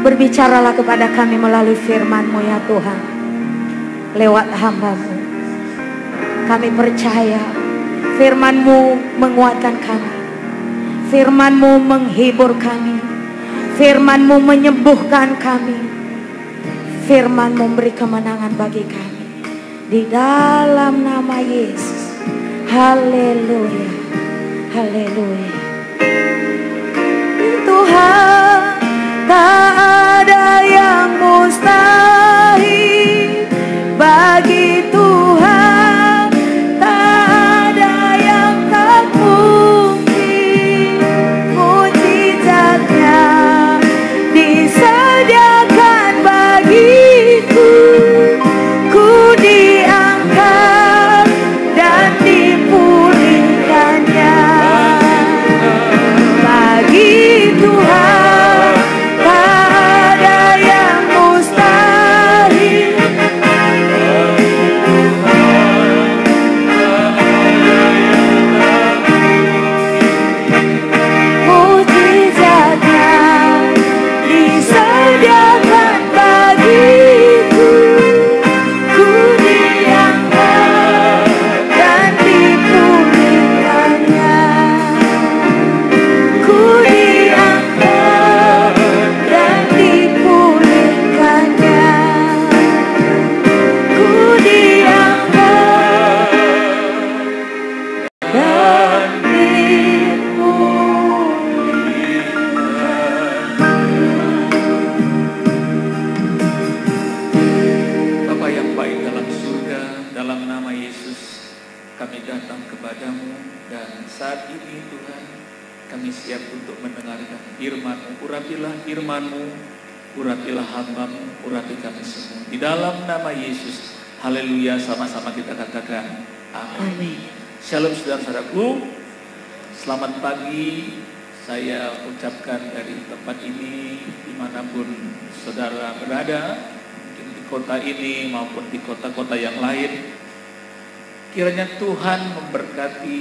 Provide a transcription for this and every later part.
Berbicaralah kepada kami melalui firman-Mu ya Tuhan. Lewat hamba-Mu. Kami percaya firman-Mu menguatkan kami. Firman-Mu menghibur kami. Firman-Mu menyembuhkan kami. Firman-Mu memberi kemenangan bagi kami. Di dalam nama Yesus. Haleluya. Haleluya. Tuhan, tak ada yang mustahil bagi Tuhan, tak ada yang tak mungkin. Mujizatnya disediakan bagiku, ku diangkat dan dipulihkannya. Bagi Tuhan tak ada yang mustahil. Mujizatnya disediakan bagiku, ku diangkat dan dipulihkannya. Ku diangkat dan dipulihkannya. Ku diangkat dan Bapa yang baik dalam surga, dalam nama Yesus kami datang kepadamu, dan saat ini Tuhan kami siap untuk mendengarkan firman-Mu. Urapilah firman-Mu, urapilah hamba-Mu, urapi kami semua. Di dalam nama Yesus, haleluya, sama-sama kita katakan amin. Amin. Shalom saudara-saudaraku, selamat pagi. Saya ucapkan dari tempat ini, dimanapun saudara berada, mungkin di kota ini maupun di kota-kota yang lain. Kiranya Tuhan memberkati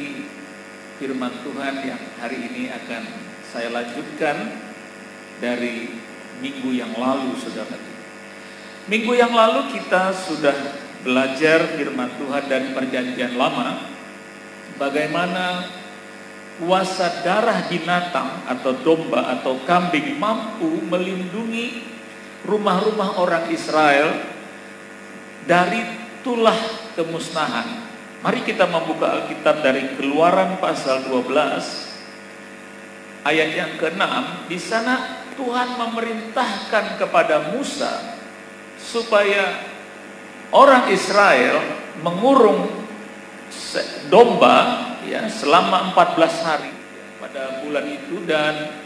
firman Tuhan yang hari ini akan saya lanjutkan dari minggu yang lalu, saudara. Minggu yang lalu kita sudah belajar firman Tuhan dari Perjanjian Lama, bagaimana kuasa darah binatang atau domba atau kambing mampu melindungi rumah-rumah orang Israel dari tulah kemusnahan. Mari kita membuka Alkitab dari Keluaran pasal 12 ayat yang ke-6. Di sana Tuhan memerintahkan kepada Musa supaya orang Israel mengurung domba ya selama 14 hari pada bulan itu, dan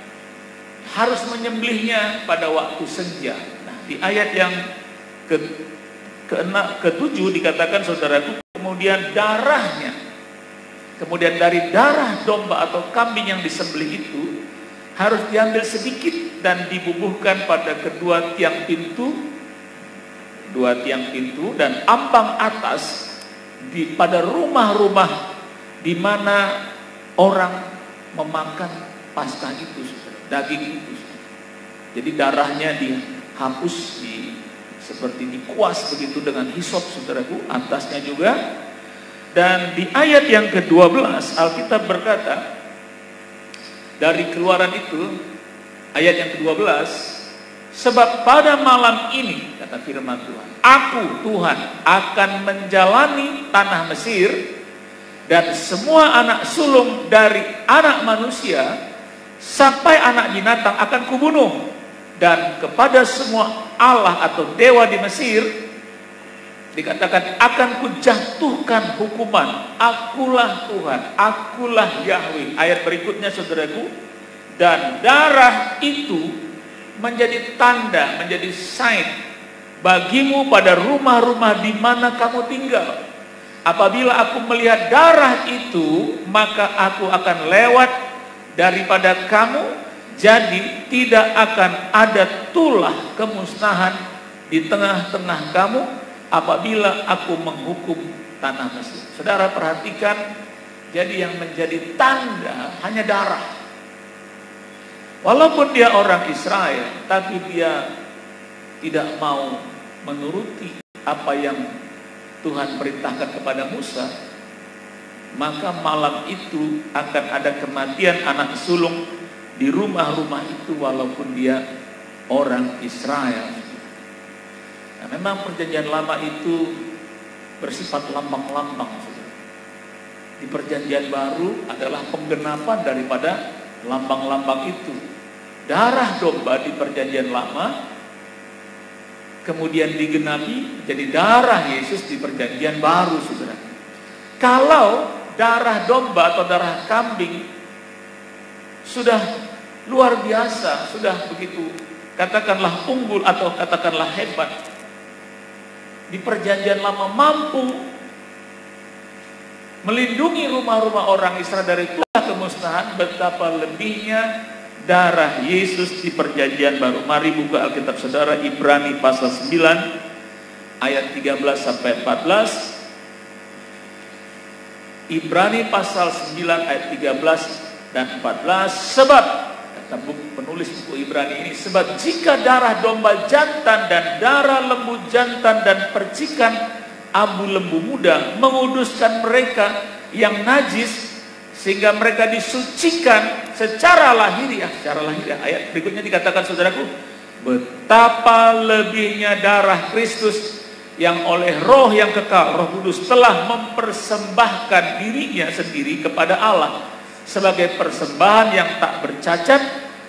harus menyembelihnya pada waktu senja. Nah, di ayat yang ke-7 dikatakan, saudaraku, kemudian dari darah domba atau kambing yang disembelih itu harus diambil sedikit dan dibubuhkan pada kedua tiang pintu dan ambang atas pada rumah-rumah di mana orang memakan Paskah itu, daging itu. Jadi darahnya dihapus, seperti dikuas begitu dengan hisop, saudaraku, atasnya juga. Dan di ayat yang ke-12 Alkitab berkata, dari Keluaran itu ayat yang ke-12, sebab pada malam ini, kata firman Tuhan, aku Tuhan akan menjalani tanah Mesir, dan semua anak sulung dari anak manusia sampai anak binatang akan kubunuh, dan kepada semua Allah atau dewa di Mesir dikatakan akan kujatuhkan hukuman. Akulah Tuhan, akulah Yahweh. Ayat berikutnya, saudaraku, dan darah itu menjadi tanda, menjadi sign bagimu pada rumah-rumah di mana kamu tinggal. Apabila aku melihat darah itu, maka aku akan lewat daripada kamu, jadi tidak akan ada tulah kemusnahan di tengah-tengah kamu apabila aku menghukum tanah Mesir. Saudara perhatikan, jadi yang menjadi tanda hanya darah. Walaupun dia orang Israel, tapi dia tidak mau menuruti apa yang Tuhan perintahkan kepada Musa, maka malam itu akan ada kematian anak sulung di rumah-rumah itu walaupun dia orang Israel. Nah, memang perjanjian lama itu bersifat lambang-lambang. Di perjanjian baru adalah penggenapan daripada lambang-lambang itu. Darah domba di perjanjian lama kemudian digenapi jadi darah Yesus di perjanjian baru, saudara. Kalau darah domba atau darah kambing sudah luar biasa, sudah begitu katakanlah unggul atau katakanlah hebat, di perjanjian lama mampu melindungi rumah-rumah orang Israel dari kemusnahan, betapa lebihnya darah Yesus di perjanjian baru. Mari buka Alkitab saudara, Ibrani pasal 9 ayat 13 sampai 14. Ibrani pasal 9 ayat 13 dan 14. Sebab, kata penulis buku Ibrani ini, sebab jika darah domba jantan dan darah lembu jantan dan percikan abu lembu muda menguduskan mereka yang najis sehingga mereka disucikan secara lahiriah. Secara lahiriah. Ayat berikutnya dikatakan, saudaraku, betapa lebihnya darah Kristus yang oleh roh yang kekal, Roh Kudus, telah mempersembahkan dirinya sendiri kepada Allah sebagai persembahan yang tak bercacat,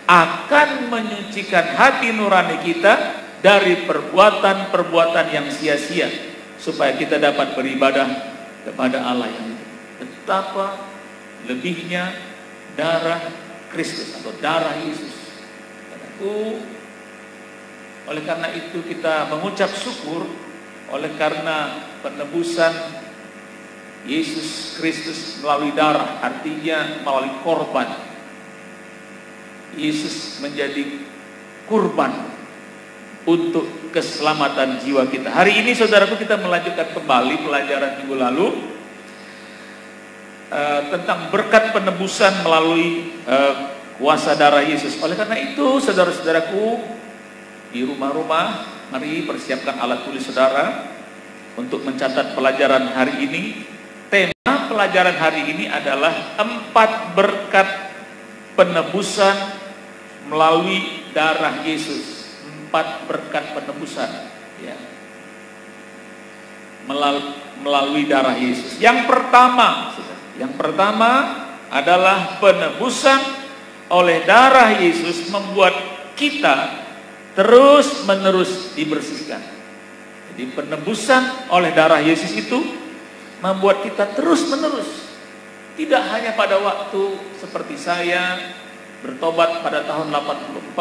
akan menyucikan hati nurani kita dari perbuatan-perbuatan yang sia-sia, supaya kita dapat beribadah kepada Allah yang hidup. Betapa lebihnya darah Kristus atau darah Yesus. Oleh karena itu kita mengucap syukur oleh karena penebusan Yesus Kristus melalui darah, artinya melalui korban. Yesus menjadi kurban untuk keselamatan jiwa kita. Hari ini saudaraku kita melanjutkan kembali pelajaran minggu lalu tentang berkat penebusan melalui kuasa darah Yesus. Oleh karena itu saudara-saudaraku di rumah-rumah, mari persiapkan alat tulis saudara untuk mencatat pelajaran hari ini. Tema pelajaran hari ini adalah 4 berkat penebusan melalui darah Yesus. 4 berkat penebusan, ya, melalui darah Yesus. Yang pertama adalah penebusan oleh darah Yesus membuat kita terus-menerus dibersihkan. Jadi penebusan oleh darah Yesus itu membuat kita terus-menerus. Tidak hanya pada waktu seperti saya bertobat pada tahun 84,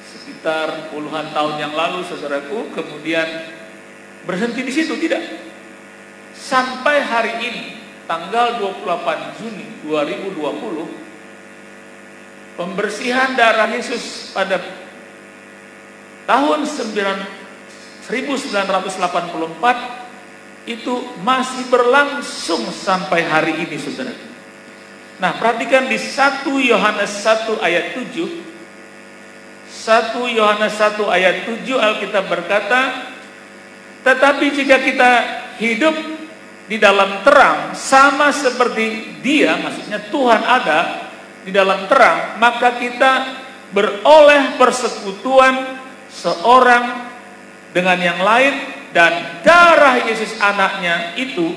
sekitar puluhan tahun yang lalu, saudaraku, kemudian berhenti di situ, tidak. Sampai hari ini, tanggal 28 Juni 2020, pembersihan darah Yesus pada tahun 1984 itu masih berlangsung sampai hari ini, saudara. Nah, perhatikan di 1 Yohanes 1 ayat 7. 1 Yohanes 1 ayat 7 Alkitab berkata, tetapi jika kita hidup di dalam terang sama seperti Dia, maksudnya Tuhan ada di dalam terang, maka kita beroleh persekutuan seorang dengan yang lain, dan darah Yesus anaknya itu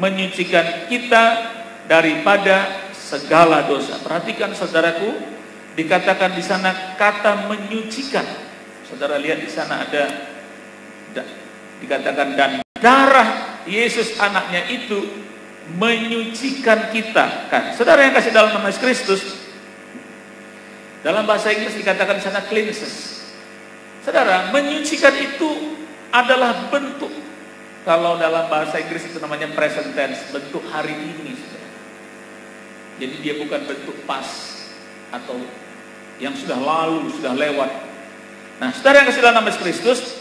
menyucikan kita daripada segala dosa. Perhatikan saudaraku, dikatakan di sana kata menyucikan. Saudara lihat di sana ada dikatakan, dan darah Yesus anaknya itu menyucikan kita. Kan, saudara yang kasih dalam nama Yesus Kristus, dalam bahasa Inggris dikatakan di sana cleanses. Saudara, menyucikan itu adalah bentuk, kalau dalam bahasa Inggris itu namanya present tense, bentuk hari ini, saudara. Jadi dia bukan bentuk past atau yang sudah lalu, sudah lewat. Nah, saudara yang kasih dalam nama Yesus Kristus,